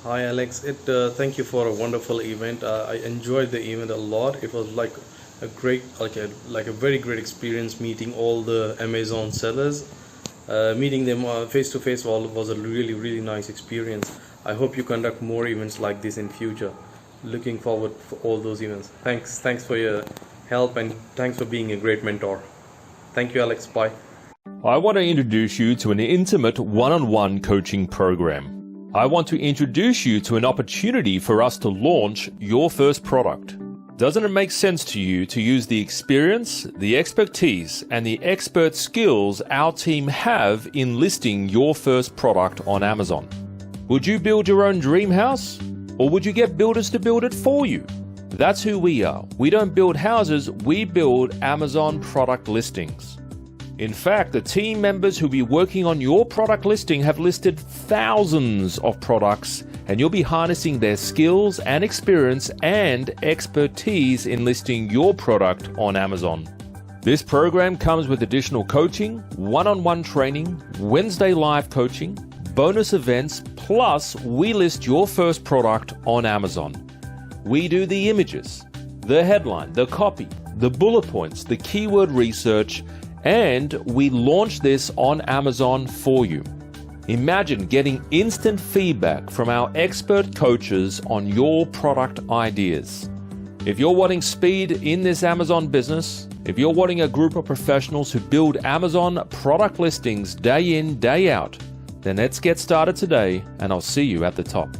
Hi Alex, thank you for a wonderful event. I enjoyed the event a lot. It was like a great, like a very great experience meeting all the Amazon sellers. Meeting them face to face was a really nice experience. I hope you conduct more events like this in future. Looking forward for all those events. Thanks for your help and thanks for being a great mentor. Thank you, Alex. Bye. I want to introduce you to an intimate one-on-one coaching program. I want to introduce you to an opportunity for us to launch your first product. Doesn't it make sense to you to use the experience, the expertise, and the expert skills our team have in listing your first product on Amazon? Would you build your own dream house? Or would you get builders to build it for you? That's who we are. We don't build houses, we build Amazon product listings. In fact, the team members who'll be working on your product listing have listed thousands of products, and you'll be harnessing their skills and experience and expertise in listing your product on Amazon. This program comes with additional coaching, one-on-one training, Wednesday live coaching, bonus events, plus we list your first product on Amazon. We do the images, the headline, the copy, the bullet points, the keyword research, and we launch this on Amazon for you. Imagine getting instant feedback from our expert coaches on your product ideas. If you're wanting speed in this Amazon business, if you're wanting a group of professionals who build Amazon product listings day in, day out, then let's get started today, and I'll see you at the top.